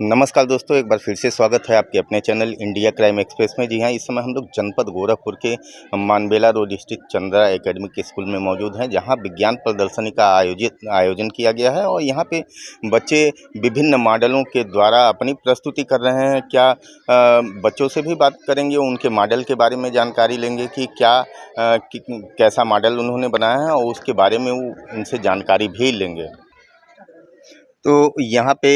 नमस्कार दोस्तों, एक बार फिर से स्वागत है आपके अपने चैनल इंडिया क्राइम एक्सप्रेस में। जी हाँ, इस समय हम लोग जनपद गोरखपुर के मानबेला रोड स्थित चंद्रा एकेडमिक स्कूल में मौजूद हैं, जहां विज्ञान प्रदर्शनी का आयोजन किया गया है और यहां पे बच्चे विभिन्न मॉडलों के द्वारा अपनी प्रस्तुति कर रहे हैं। क्या बच्चों से भी बात करेंगे, उनके मॉडल के बारे में जानकारी लेंगे कि कैसा मॉडल उन्होंने बनाया है और उसके बारे में वो उनसे जानकारी भी लेंगे। तो यहाँ पे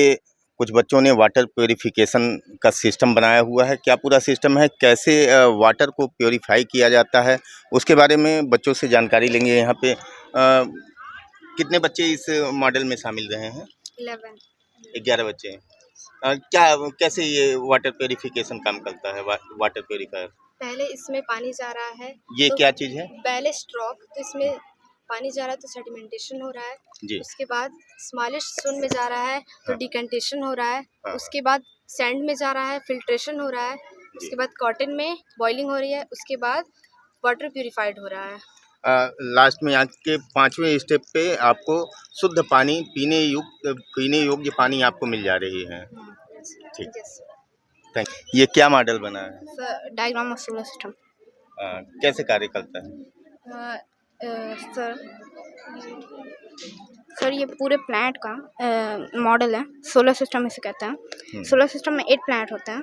कुछ बच्चों ने वाटर प्योरीफिकेशन का सिस्टम बनाया हुआ है। क्या पूरा सिस्टम है, कैसे वाटर को प्योरीफाई किया जाता है, उसके बारे में बच्चों से जानकारी लेंगे। यहाँ पे कितने बच्चे इस मॉडल में शामिल रहे हैं? 11 बच्चे हैं। कैसे ये वाटर प्योरीफिकेशन काम करता है, वाटर प्योरीफायर? पहले इसमें पानी जा रहा है। ये तो क्या चीज़ है? पहले स्ट्रोक, तो इसमें पानी जा रहा है तो सेडिमेंटेशन हो रहा है जी। उसके बाद स्मॉलेस्ट जोन में जा रहा है तो हाँ। डिकेंटेशन हो रहा है। हाँ। उसके बाद सैंड में जा रहा है, फिल्ट्रेशन हो रहा है। उसके बाद कॉटन में बॉइलिंग हो रही है। उसके बाद वाटर प्यूरिफाइड हो रहा है। लास्ट में आज के 5वें स्टेप पे आपको शुद्ध पानी पीने योग्य पानी आपको मिल जा रही है। ठीक, थैंक यू। ये क्या मॉडल बना है? Diagram of solar system. कैसे कार्य करता है? सर ये पूरे प्लैनेट का मॉडल है। सोलर सिस्टम इसे कहते हैं। सोलर सिस्टम में 8 प्लैनेट होते हैं।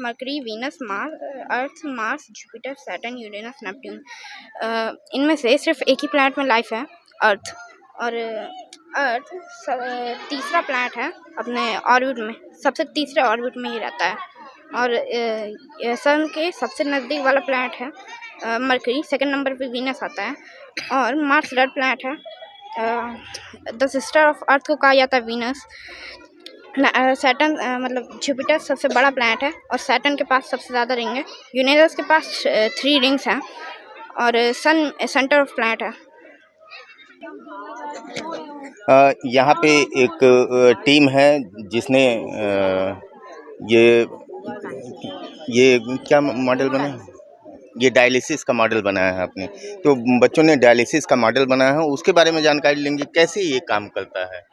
Mercury, Venus, Earth, Mars, Jupiter, Saturn, Uranus, Neptune. इनमें से सिर्फ एक ही प्लैनेट में लाइफ है, अर्थ। और अर्थ तीसरा प्लैनेट है अपने ऑर्बिट में, सबसे तीसरे ऑर्बिट में ही रहता है। और सन के सबसे नज़दीक वाला प्लैनेट है मरकरी। सेकंड नंबर पे वीनस आता है और मार्स रेड प्लैनेट है। द सिस्टर ऑफ अर्थ को कहा जाता है वीनस। सैटर्न मतलब जुपिटर सबसे बड़ा प्लैनेट है और सैटर्न के पास सबसे ज़्यादा रिंग है। यूरेनस के पास 3 रिंग्स हैं और सन सेंटर ऑफ प्लैनेट है। यहाँ पे एक टीम है जिसने ये क्या मॉडल बना है? ये डायलिसिस का मॉडल बनाया है आपने। तो बच्चों ने डायलिसिस का मॉडल बनाया है, उसके बारे में जानकारी लेंगे, कैसे ये काम करता है।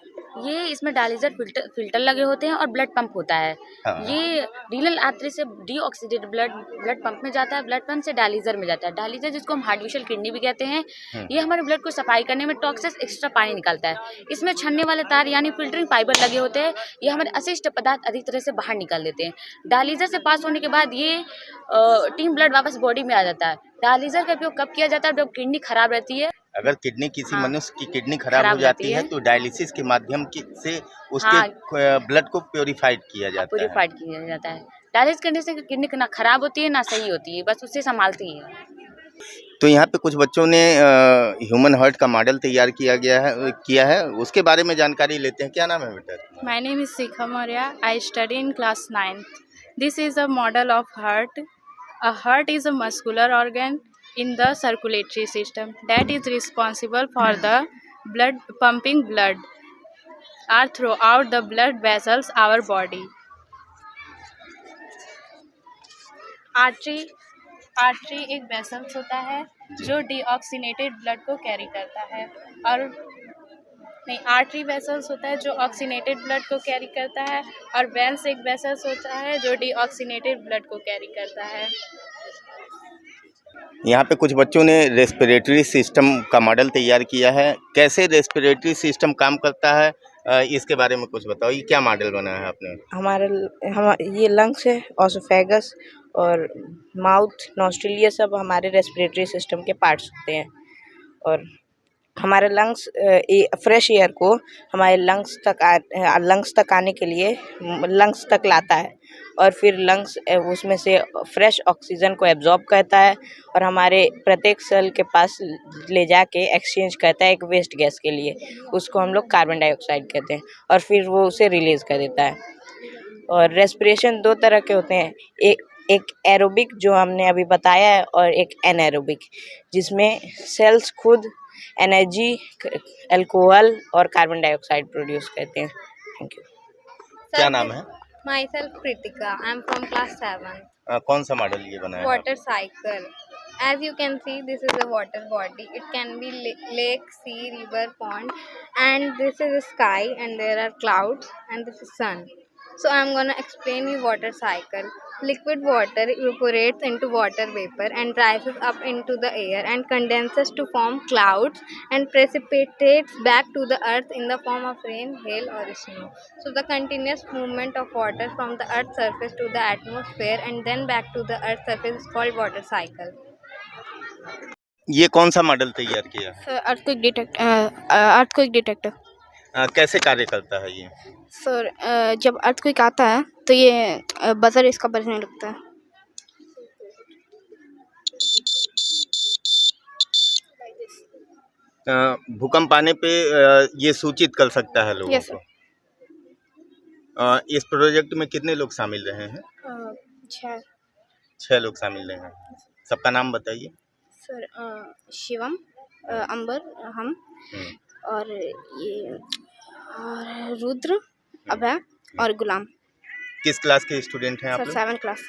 ये इसमें डायलिजर फिल्टर लगे होते हैं और ब्लड पंप होता है। हाँ। ये रीनल आर्टरी से डीऑक्सीडेटेड ब्लड पंप में जाता है, ब्लड पंप से डायलिजर में जाता है। डायलिजर जिसको हम आर्टिफिशियल किडनी भी कहते हैं, ये हमारे ब्लड को सफाई करने में टॉक्सिस एक्स्ट्रा पानी निकालता है। इसमें छन्ने वाले तार यानी फिल्टरिंग फाइबर लगे होते हैं, ये हमारे अशिष्ट पदार्थ अधिक तरह से बाहर निकाल देते हैं। डायलिजर से पास होने के बाद ये टीम ब्लड वापस बॉडी में आ जाता है। डायलिजर का उपयोग कब किया जाता है? जब किडनी खराब रहती है। अगर किडनी किसी मनुष्य की किडनी खराब हो जाती है तो डायलिसिस के माध्यम से उसके ब्लड को प्योरीफाइड किया जाता है। डायलिसिस करने से किडनी ना खराब होती है ना सही होती है, बस उससे संभालती है। तो यहाँ पे कुछ बच्चों ने ह्यूमन हार्ट का मॉडल तैयार किया है, उसके बारे में जानकारी लेते हैं। क्या नाम है बेटा? My name is Sikha Maurya. I study in class 9th. This is a model of heart. A heart is a muscular organ in the circulatory system that is responsible for the pumping blood are throughout the blood vessels our body. Artery एक vessels होता है जो deoxygenated blood को carry करता है। और नहीं, artery vessels होता है जो ऑक्सीनेटेड ब्लड को कैरी करता है और वेंस एक वेसल्स होता है जो डीऑक्सीनेटेड ब्लड को कैरी करता है। यहाँ पे कुछ बच्चों ने रेस्पिरेटरी सिस्टम का मॉडल तैयार किया है। कैसे रेस्पिरेटरी सिस्टम काम करता है, इसके बारे में कुछ बताओ। ये क्या मॉडल बनाया है आपने? ये लंग्स है, ऑसोफेगस और माउथ, नॉस्ट्रिल, ये सब हमारे रेस्पिरेटरी सिस्टम के पार्ट्स होते हैं। और हमारे लंग्स फ्रेश एयर को हमारे लंग्स तक आने के लिए लंग्स तक लाता है और फिर लंग्स उसमें से फ्रेश ऑक्सीजन को एब्जॉर्ब करता है और हमारे प्रत्येक सेल के पास ले जाके एक्सचेंज करता है एक वेस्ट गैस के लिए। उसको हम लोग कार्बन डाइऑक्साइड कहते हैं और फिर वो उसे रिलीज़ कर देता है। और रेस्पिरेशन 2 तरह के होते हैं, एक एरोबिक जो हमने अभी बताया है और एक एनएरोबिक, जिसमें सेल्स खुद एनर्जी, अल्कोहल और कार्बन डाइऑक्साइड प्रोड्यूस करते हैं। Thank you. क्या नाम है? Myself Kritika. I'm from class 7. कौन सा मॉडल ये बनाया है? Water cycle. As you can see, this is a water body. It can be lake, sea, river, pond, and this is a sky, and there are clouds, and this is sun. So I'm gonna explain you water cycle. Liquid water evaporates into water vapor and rises up into the air and condenses to form clouds and precipitates back to the earth in the form of rain, hail, or snow. So the continuous movement of water from the earth's surface to the atmosphere and then back to the earth's surface is called water cycle. ये कौन सा model तैयार किया है? Sir earthquake detector. कैसे कार्य करता है ये? सर जब अर्थक्वेक आता है तो ये बजर इसका बजने लगता है। भूकंप आने पे ये सूचित कर सकता है लोगों यस को। इस प्रोजेक्ट में कितने लोग शामिल रहे हैं? सर 6 लोग शामिल रहे हैं। सबका नाम बताइए। सर शिवम, अंबर, हम और ये और रुद्र, अभय और गुलाम। किस क्लास के स्टूडेंट हैं आप सर लोग? 7th class.